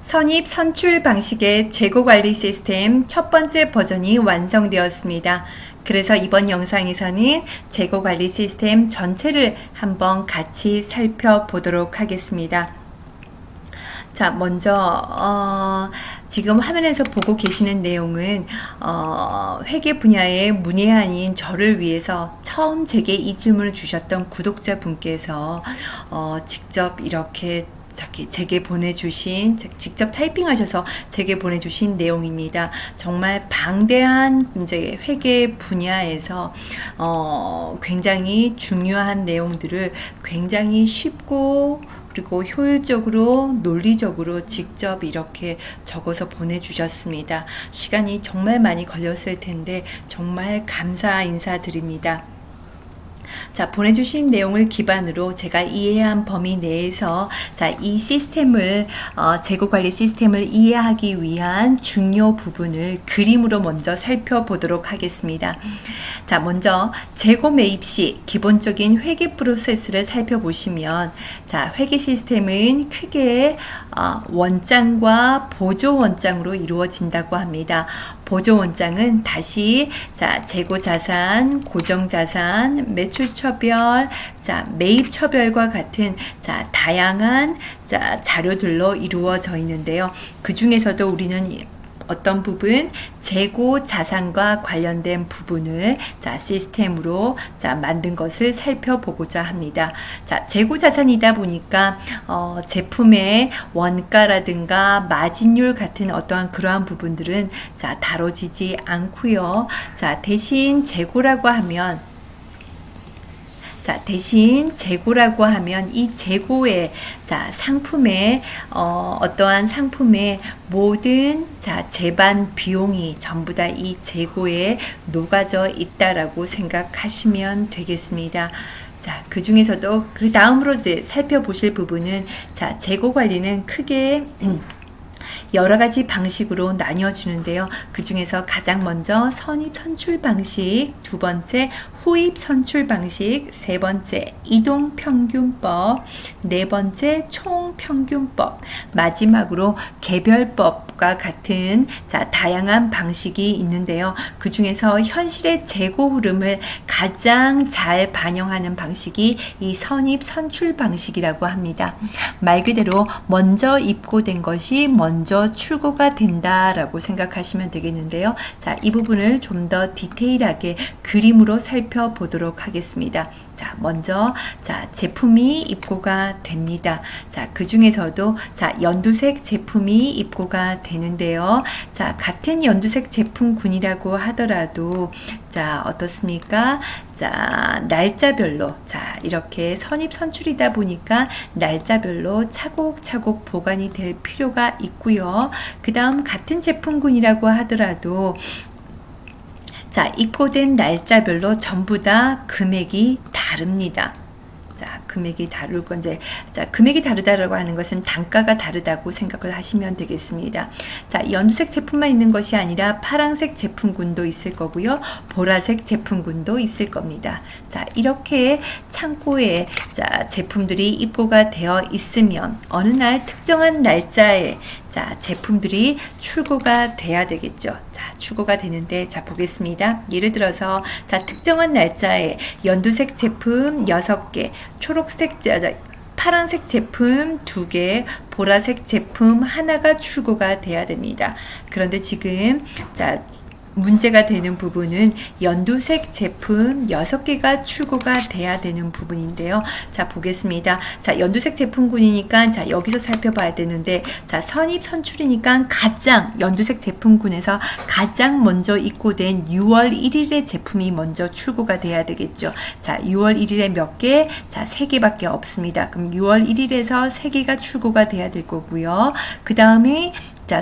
선입 선출 방식의 재고 관리 시스템 첫 번째 버전이 완성되었습니다. 그래서 이번 영상에서는 재고 관리 시스템 전체를 한번 같이 살펴보도록 하겠습니다. 자, 먼저 지금 화면에서 보고 계시는 내용은 회계 분야의 문외한인 저를 위해서 처음 제게 이 질문을 주셨던 구독자분께서 직접 이렇게 제게 보내주신, 직접 타이핑하셔서 제게 보내주신 내용입니다. 정말 방대한 이제 회계 분야에서 굉장히 중요한 내용들을 굉장히 쉽고 그리고 효율적으로 논리적으로 직접 이렇게 적어서 보내주셨습니다. 시간이 정말 많이 걸렸을 텐데 정말 감사 인사드립니다. 자, 보내주신 내용을 기반으로 제가 이해한 범위 내에서 이 시스템을 재고관리 시스템을 이해하기 위한 중요 부분을 그림으로 먼저 살펴보도록 하겠습니다. 자, 먼저 재고 매입 시 기본적인 회계 프로세스를 살펴보시면 회계 시스템은 크게 원장과 보조 원장으로 이루어진다고 합니다. 보조 원장은 다시 재고 자산, 고정 자산, 매출 처별, 매입 처별과 같은 다양한 자료들로 이루어져 있는데요. 그 중에서도 우리는 어떤 부분 재고 자산과 관련된 부분을 시스템으로 만든 것을 살펴보고자 합니다. 재고 자산이다 보니까 제품의 원가라든가 마진율 같은 어떠한 그러한 부분들은 다뤄지지 않고요. 대신 재고라고 하면 이 재고의 상품의 어떠한 상품의 모든 재반 비용이 전부 다 이 재고에 녹아져 있다라고 생각하시면 되겠습니다. 그 중에서도 그 다음으로 살펴보실 부분은 재고 관리는 크게 여러 가지 방식으로 나뉘어지는데요. 그 중에서 가장 먼저 선입 선출 방식, 두 번째 후입 선출 방식, 세 번째 이동 평균법, 네 번째 총 평균법, 마지막으로 개별법과 같은 다양한 방식이 있는데요. 그 중에서 현실의 재고 흐름을 가장 잘 반영하는 방식이 이 선입 선출 방식이라고 합니다. 말 그대로 먼저 입고된 것이 먼저 출고가 된다라고 생각하시면 되겠는데요. 이 부분을 좀 더 디테일하게 그림으로 살펴보도록 하겠습니다. 먼저 제품이 입고가 됩니다. 그 중에서도 연두색 제품이 입고가 되는데요. 같은 연두색 제품군이라고 하더라도 어떻습니까? 날짜별로 이렇게 선입 선출이다 보니까 날짜별로 차곡차곡 보관이 될 필요가 있고요. 그 다음 같은 제품군이라고 하더라도 입고된 날짜별로 전부 다 금액이 다릅니다. 금액이 다를 건데, 금액이 다르다라고 하는 것은 단가가 다르다고 생각을 하시면 되겠습니다. 연두색 제품만 있는 것이 아니라 파란색 제품군도 있을 거고요. 보라색 제품군도 있을 겁니다. 이렇게 창고에 제품들이 입고가 되어 있으면 어느 날 특정한 날짜에 제품들이 출고가 돼야 되겠죠. 출고가 되는데 보겠습니다. 예를 들어서 특정한 날짜에 연두색 제품 6개, 파란색 제품 2개, 보라색 제품 하나가 출고가 돼야 됩니다. 그런데 지금 문제가 되는 부분은 연두색 제품 6개가 출고가 돼야 되는 부분인데요. 보겠습니다. 연두색 제품군이니까 여기서 살펴봐야 되는데 선입 선출이니까 가장 연두색 제품군에서 가장 먼저 입고된 6월 1일의 제품이 먼저 출고가 돼야 되겠죠. 6월 1일에 몇 개? 3개밖에 없습니다. 그럼 6월 1일에서 3개가 출고가 돼야 될 거고요. 그 다음에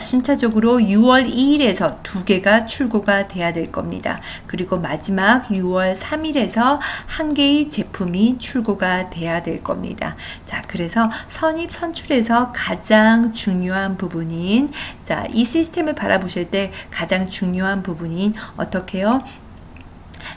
순차적으로 6월 2일에서 2개가 출고가 돼야 될 겁니다. 그리고 마지막 6월 3일에서 1개의 제품이 출고가 돼야 될 겁니다. 그래서 선입 선출에서 가장 중요한 부분인 이 시스템을 바라보실 때 가장 중요한 부분인 어떻게 해요?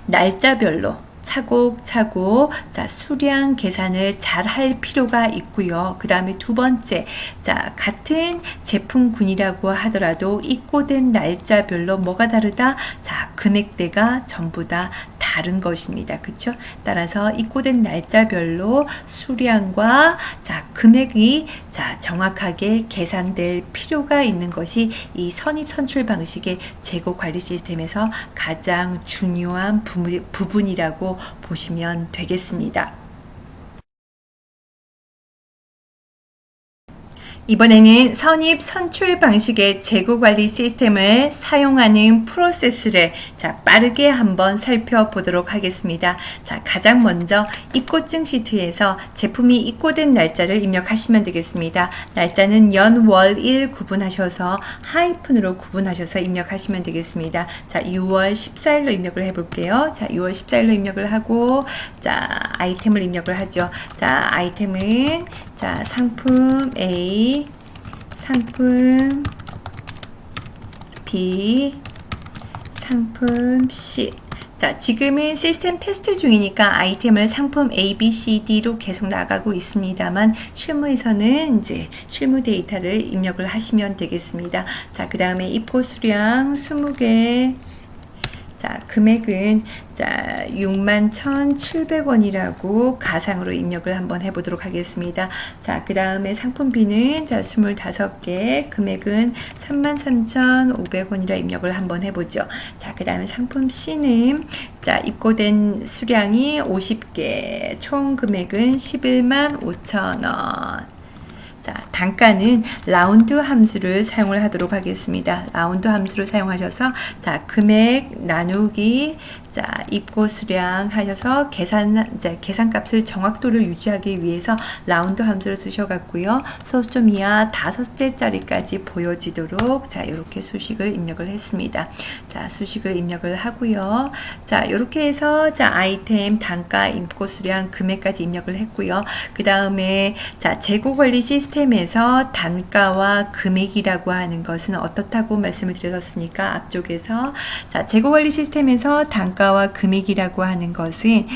날짜별로 차곡차곡 자, 수량 계산을 잘 할 필요가 있고요. 그 다음에 두 번째, 자, 같은 제품군이라고 하더라도 입고된 날짜별로 뭐가 다르다? 자, 금액대가 전부 다 다른 것입니다. 그쵸? 따라서 입고된 날짜별로 수량과 자, 금액이 자, 정확하게 계산될 필요가 있는 것이 이 선입 선출 방식의 재고 관리 시스템에서 가장 중요한 부분이라고 보시면 되겠습니다. 이번에는 선입 선출 방식의 재고 관리 시스템을 사용하는 프로세스를 자, 빠르게 한번 살펴보도록 하겠습니다. 자, 가장 먼저 입고증 시트에서 제품이 입고된 날짜를 입력하시면 되겠습니다. 날짜는 연, 월, 일 구분하셔서 하이픈으로 구분하셔서 입력하시면 되겠습니다. 자, 6월 14일로 입력을 해볼게요. 자, 6월 14일로 입력을 하고 자, 아이템을 입력을 하죠. 자, 아이템은 자, 상품 A, 상품 B, 상품 C. 자, 지금은 시스템 테스트 중이니까 아이템을 상품 A, B, C, D로 계속 나가고 있습니다만 실무에서는 이제 실무 데이터를 입력을 하시면 되겠습니다. 자, 그 다음에 입고 수량 20개. 자, 금액은 자, 61,700원이라고 가상으로 입력을 한번 해보도록 하겠습니다. 자, 그 다음에 상품 B는 자, 25개, 금액은 33,500원이라 입력을 한번 해보죠. 자, 그 다음에 상품 C는 자, 입고된 수량이 50개, 총 금액은 115,000원. 자, 단가는 라운드 함수를 사용을 하도록 하겠습니다. 라운드 함수를 사용하셔서 자, 금액 나누기 자, 입고 수량 하셔서 계산값을 정확도를 유지하기 위해서 라운드 함수를 쓰셔갖고요. 소수점 이하 5째 자리까지 보여지도록 자, 이렇게 수식을 입력을 했습니다. 자, 수식을 입력을 하고요. 자, 이렇게 해서 자, 아이템, 단가, 입고 수량, 금액까지 입력을 했고요. 그 다음에 자, 재고 관리 시스템에서 단가와 금액이라고 하는 것은 어떻다고 말씀을 드렸습니까? 앞쪽에서 자, 재고 관리 시스템에서 단가와 금액이라고 하는 것은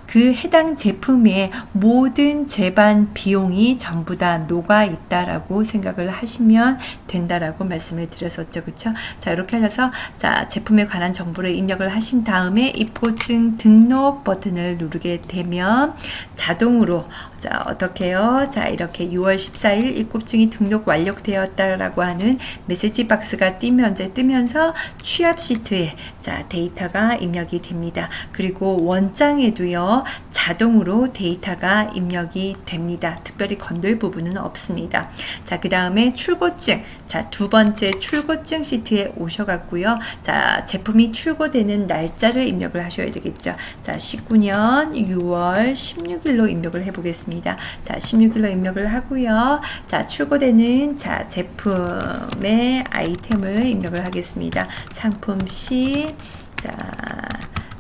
그 해당 제품의 모든 제반 비용이 전부 다 녹아 있다라고 생각을 하시면 된다라고 말씀을 드렸었죠. 그쵸? 자, 이렇게 하셔서 자, 제품에 관한 정보를 입력을 하신 다음에 입고증 등록 버튼을 누르게 되면 자동으로 자, 어떻게 해요? 자, 이렇게 6월 14일 입고증이 등록 완료되었다라고 하는 메시지 박스가 뜨면서 취합 시트에 자, 데이터가 입력이 됩니다. 그리고 원장에도요, 자동으로 데이터가 입력이 됩니다. 특별히 건들 부분은 없습니다. 자, 그 다음에 출고증. 자, 두 번째 출고증 시트에 오셔갖고요. 자, 제품이 출고되는 날짜를 입력을 하셔야 되겠죠. 자, 19년 6월 16일로 입력을 해보겠습니다. 자, 16일로 입력을 하고요. 자, 출고되는 자, 제품의 아이템을 입력을 하겠습니다. 상품 C, 자,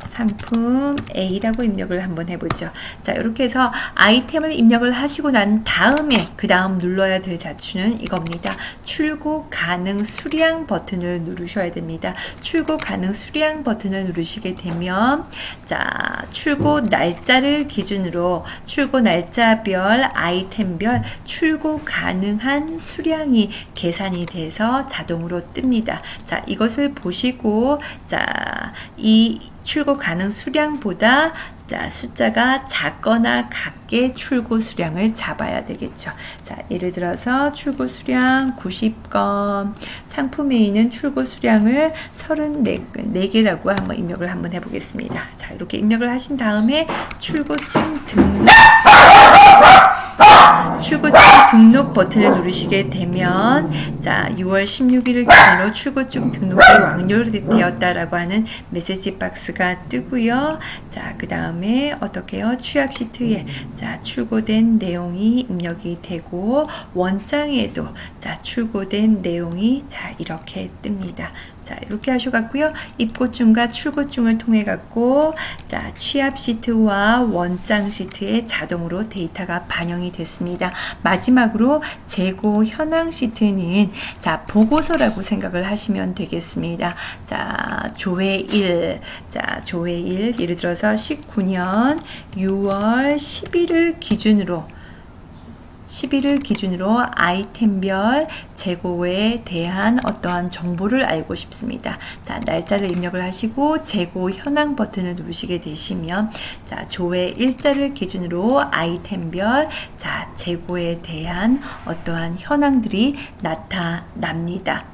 상품 A라고 입력을 한번 해보죠. 자, 이렇게 해서 아이템을 입력을 하시고 난 다음에 그 다음 눌러야 될 자추는 이겁니다. 출고 가능 수량 버튼을 누르셔야 됩니다. 출고 가능 수량 버튼을 누르시게 되면 자, 출고 날짜를 기준으로 출고 날짜별 아이템별 출고 가능한 수량이 계산이 돼서 자동으로 뜹니다. 자, 이것을 보시고 자, 이 출고 가능 수량보다 자, 숫자가 작거나 같게 출고 수량을 잡아야 되겠죠. 자, 예를 들어서 출고 수량 90건, 상품 A는 출고 수량을 34개라고 한번 입력을 한번 해보겠습니다. 자, 이렇게 입력을 하신 다음에 출고증 등록 버튼을 누르시게 되면 자, 6월 16일을 기준으로 출고증 등록이 완료되었다라고 하는 메시지 박스가 뜨고요. 자, 그 다음에 어떻게 해요? 취합 시트에 자, 출고된 내용이 입력이 되고 원장에도 자, 출고된 내용이 자, 이렇게 뜹니다. 자, 이렇게 하셔갖고요. 입고증과 출고증을 통해 갖고 자, 취합 시트와 원장 시트에 자동으로 데이터가 반영이 됐습니다. 마지막으로 재고 현황 시트는 자, 보고서라고 생각을 하시면 되겠습니다. 자, 조회 1. 자, 조회 1. 예를 들어서 19년 6월 10일을 기준으로 아이템별 재고에 대한 어떠한 정보를 알고 싶습니다. 자, 날짜를 입력을 하시고 재고 현황 버튼을 누르시게 되시면 자, 조회 일자를 기준으로 아이템별 자, 재고에 대한 어떠한 현황들이 나타납니다.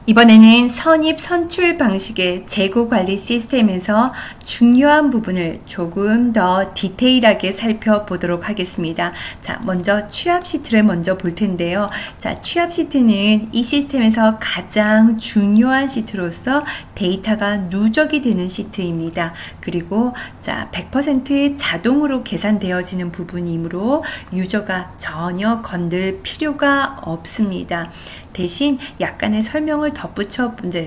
이번에는 선입 선출 방식의 재고 관리 시스템에서 중요한 부분을 조금 더 디테일하게 살펴보도록 하겠습니다. 자, 먼저 취합 시트를 먼저 볼 텐데요. 자, 취합 시트는 이 시스템에서 가장 중요한 시트로서 데이터가 누적이 되는 시트입니다. 그리고 자, 100% 자동으로 계산되어지는 부분이므로 유저가 전혀 건들 필요가 없습니다. 대신 약간의 설명을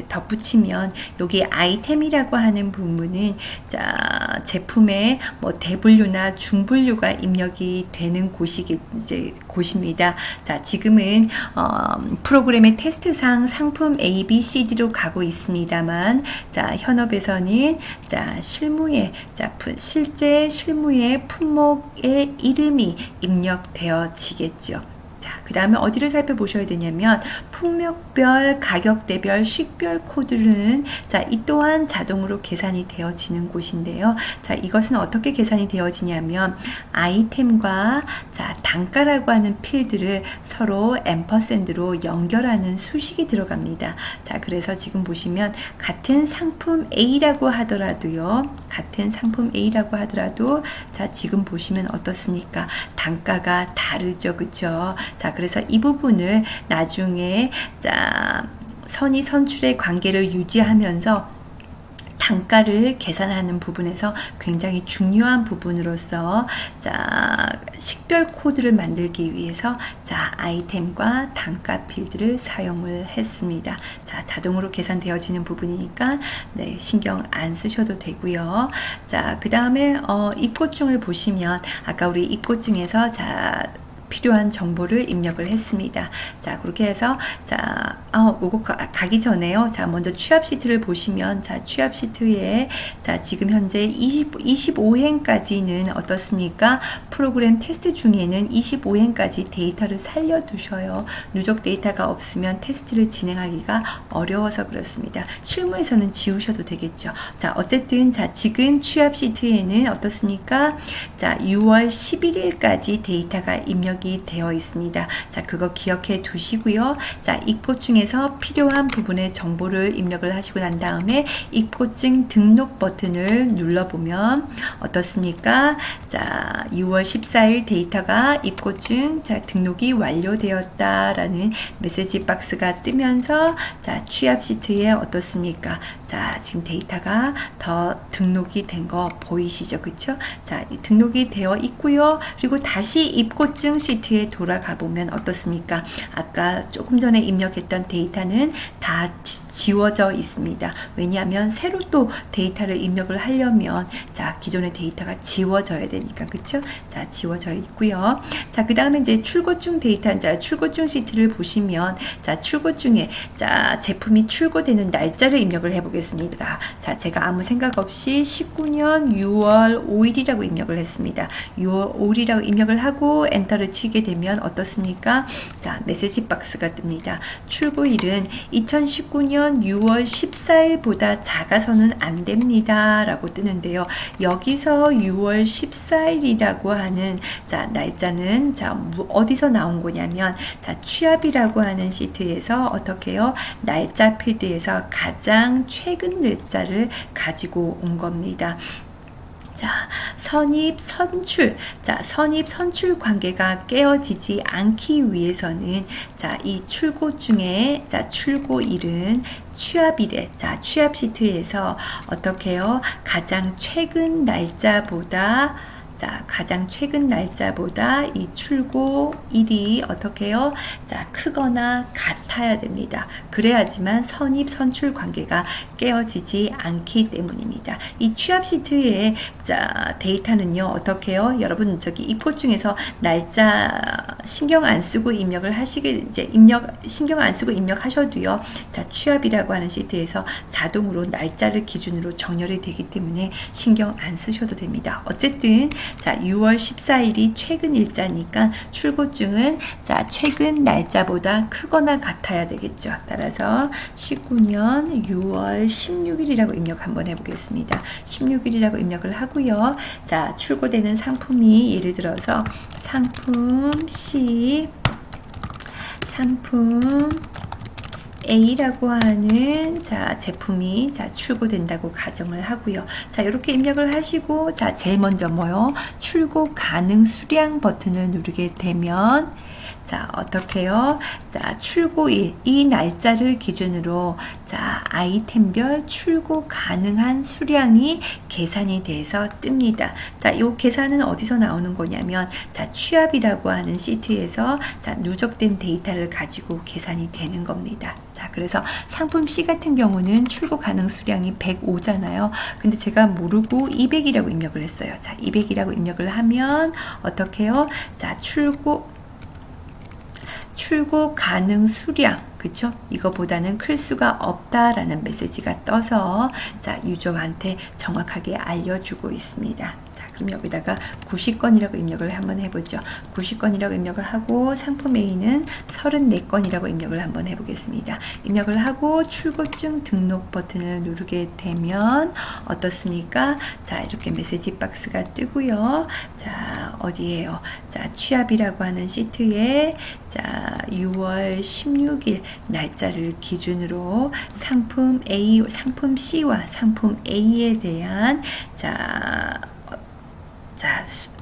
덧붙이면 여기 아이템이라고 하는 부분은 자, 제품의 뭐 대분류나 중분류가 입력이 되는 곳입니다. 자, 지금은 프로그램의 테스트상 상품 A, B, C, D로 가고 있습니다만 자, 현업에서는 자, 실제 실무의 품목의 이름이 입력되어지겠죠. 그 다음에 어디를 살펴보셔야 되냐면 품목별, 가격대별, 식별 코드는 자, 이 또한 자동으로 계산이 되어지는 곳인데요. 자, 이것은 어떻게 계산이 되어지냐면 아이템과 자, 단가라고 하는 필드를 서로 앰퍼샌드로 연결하는 수식이 들어갑니다. 자, 그래서 지금 보시면 같은 상품 A라고 하더라도 자, 지금 보시면 어떻습니까? 단가가 다르죠. 그쵸? 자, 그래서 이 부분을 나중에 자, 선의 선출의 관계를 유지하면서 단가를 계산하는 부분에서 굉장히 중요한 부분으로서 자, 식별 코드를 만들기 위해서 자, 아이템과 단가 필드를 사용을 했습니다. 자, 자동으로 계산되어지는 부분이니까 네, 신경 안 쓰셔도 되고요. 자, 그 다음에 입고증을 보시면 아까 우리 입고증에서 자, 필요한 정보를 입력을 했습니다. 자, 그렇게 해서 자, 요거 가기 전에요. 자, 먼저 취합 시트를 보시면 자, 취합 시트에 자, 지금 현재 25행까지는 어떻습니까? 프로그램 테스트 중에는 25행까지 데이터를 살려두셔요. 누적 데이터가 없으면 테스트를 진행하기가 어려워서 그렇습니다. 실무에서는 지우셔도 되겠죠. 자, 어쨌든 자, 지금 취합 시트에는 어떻습니까? 자, 6월 11일까지 데이터가 입력이 되어 있습니다. 자, 그거 기억해 두시고요. 자, 입고증에서 필요한 부분의 정보를 입력을 하시고 난 다음에 입고증 등록 버튼을 눌러보면 어떻습니까? 자, 6월 14일 데이터가 입고증 자, 등록이 완료되었다라는 메시지 박스가 뜨면서 자, 취합 시트에 어떻습니까? 자, 지금 데이터가 더 등록이 된 거 보이시죠? 그쵸? 자, 등록이 되어 있고요. 그리고 다시 입고증 시트에 돌아가 보면 어떻습니까? 아까 조금 전에 입력했던 데이터는 다 지워져 있습니다. 왜냐하면 새로 또 데이터를 입력을 하려면 자, 기존의 데이터가 지워져야 되니까. 그쵸? 자, 지워져 있고요. 자, 그 다음에 이제 출고증 데이터, 자, 출고증 시트를 보시면 자, 출고증에 자, 제품이 출고되는 날짜를 입력을 해보겠습니다. 자, 제가 아무 생각 없이 19년 6월 5일이라고 입력을 했습니다. 6월 5일이라고 입력을 하고 엔터를 치게 되면 어떻습니까? 자, 메시지 박스가 뜹니다. 출고일은 2019년 6월 14일보다 작아서는 안 됩니다. 라고 뜨는데요. 여기서 6월 14일이라고 하는 자, 날짜는 자, 어디서 나온 거냐면 자, 취합이라고 하는 시트에서 어떻게 해요? 날짜 필드에서 가장 최근 날짜를 가지고 온 겁니다. 자, 선입 선출. 자, 선입 선출 관계가 깨어지지 않기 위해서는 자, 이 출고증에 자, 출고일은 취합일에 자, 취합 시트에서 어떻게 해요? 가장 최근 날짜보다 자, 가장 최근 날짜보다 이 출고일이 어떻게 해요? 자, 크거나 같아야 됩니다. 그래야지만 선입 선출 관계가 깨어지지 않기 때문입니다. 이 취업 시트의 자, 데이터는요, 어떻게 해요? 여러분 저기 입고 중에서 날짜 신경 안 쓰고 입력을 하시게 이제 신경 안 쓰고 입력하셔도요. 자, 취업이라고 하는 시트에서 자동으로 날짜를 기준으로 정렬이 되기 때문에 신경 안 쓰셔도 됩니다. 어쨌든 자, 6월 14일이 최근 일자니까 출고증은 자, 최근 날짜보다 크거나 같아야 되겠죠. 따라서 19년 6월 16일이라고 입력 한번 해보겠습니다. 16일이라고 입력을 하고요. 자, 출고되는 상품이 예를 들어서 상품 C, 상품 A라고 하는 자, 제품이 자, 출고된다고 가정을 하고요. 자, 이렇게 입력을 하시고 자, 제일 먼저 뭐요? 출고 가능 수량 버튼을 누르게 되면 자, 어떻게요? 자, 출고일, 이 날짜를 기준으로 자, 아이템별 출고 가능한 수량이 계산이 돼서 뜹니다. 자, 이 계산은 어디서 나오는 거냐면 자, 취합이라고 하는 시트에서 자, 누적된 데이터를 가지고 계산이 되는 겁니다. 자, 그래서 상품 C 같은 경우는 출고 가능 수량이 105잖아요. 근데 제가 모르고 200이라고 입력을 했어요. 자, 200이라고 입력을 하면 어떻게요? 자, 출고 가능 수량, 그쵸? 이거보다는 클 수가 없다라는 메시지가 떠서 자, 유저한테 정확하게 알려주고 있습니다. 자, 그럼 여기다가 90건이라고 입력을 한번 해보죠. 90건이라고 입력을 하고 상품 A는 34건이라고 입력을 한번 해보겠습니다. 입력을 하고 출고증 등록 버튼을 누르게 되면 어떻습니까? 자, 이렇게 메시지 박스가 뜨고요. 자, 어디에요? 자, 취합이라고 하는 시트에 자, 6월 16일 날짜를 기준으로 상품 A, 상품 C와 상품 A에 대한 자,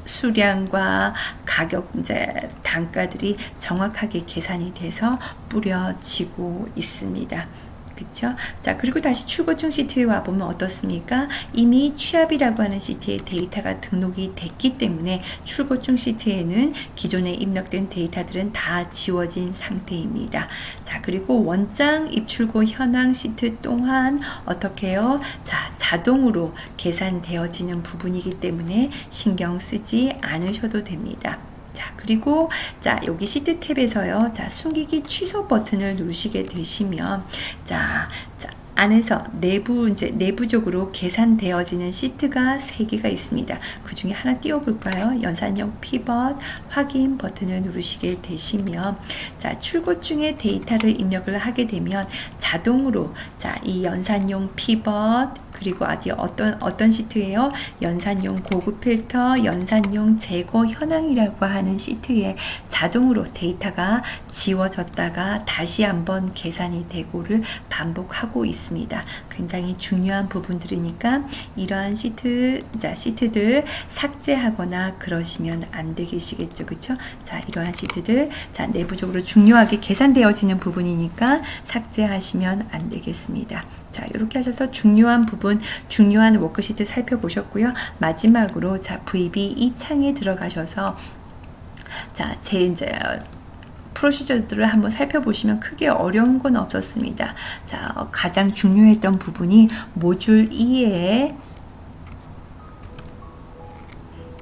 수량과 가격, 이제 단가들이 정확하게 계산이 돼서 뿌려지고 있습니다. 그쵸? 자, 그리고 다시 출고증 시트에 와보면 어떻습니까? 이미 취합이라고 하는 시트에 데이터가 등록이 됐기 때문에 출고증 시트에는 기존에 입력된 데이터들은 다 지워진 상태입니다. 자, 그리고 원장 입출고 현황 시트 또한 어떻게 해요? 자, 자동으로 계산되어지는 부분이기 때문에 신경 쓰지 않으셔도 됩니다. 자, 그리고 자, 여기 시트 탭에서요. 자, 숨기기 취소 버튼을 누르시게 되시면 자, 안에서 내부적으로 계산되어지는 시트가 3개가 있습니다. 그 중에 하나 띄워볼까요? 연산형 피벗 확인 버튼을 누르시게 되시면 자, 출고증의 데이터를 입력을 하게 되면 자동으로 자, 이 연산용 피벗 그리고 어떤 시트예요? 연산용 고급 필터, 연산용 제거 현황이라고 하는 시트에 자동으로 데이터가 지워졌다가 다시 한번 계산이 되고를 반복하고 있습니다. 굉장히 중요한 부분들이니까 이러한 시트들 삭제하거나 그러시면 안 되시겠죠, 그렇죠? 자, 이러한 시트들 자, 내부적으로 중요하게 계산되어지는 부분이니까 삭제하시면 안 되겠습니다. 자, 이렇게 하셔서 중요한 부분, 중요한 워크시트 살펴보셨고요. 마지막으로 자, VB 이 창에 들어가셔서 자, 이제 프로시저들을 한번 살펴보시면 크게 어려운 건 없었습니다. 자, 가장 중요했던 부분이 모듈 2에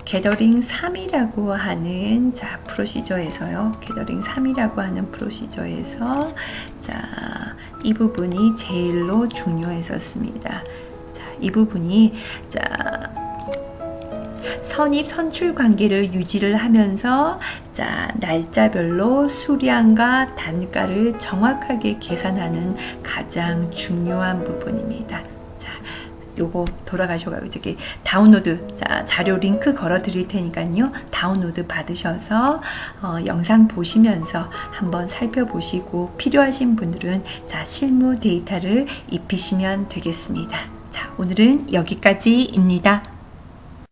게더링 3이라고 하는 자, 프로시저에서요. 게더링 3이라고 하는 프로시저에서 자, 이 부분이 제일로 중요했었습니다. 자, 이 부분이 자, 선입 선출 관계를 유지를 하면서 자, 날짜별로 수량과 단가를 정확하게 계산하는 가장 중요한 부분입니다. 요거 돌아가셔가지고 저기 다운로드 자, 자료 링크 걸어 드릴 테니까요. 다운로드 받으셔서 영상 보시면서 한번 살펴보시고 필요하신 분들은 자, 실무 데이터를 입히시면 되겠습니다. 자, 오늘은 여기까지입니다.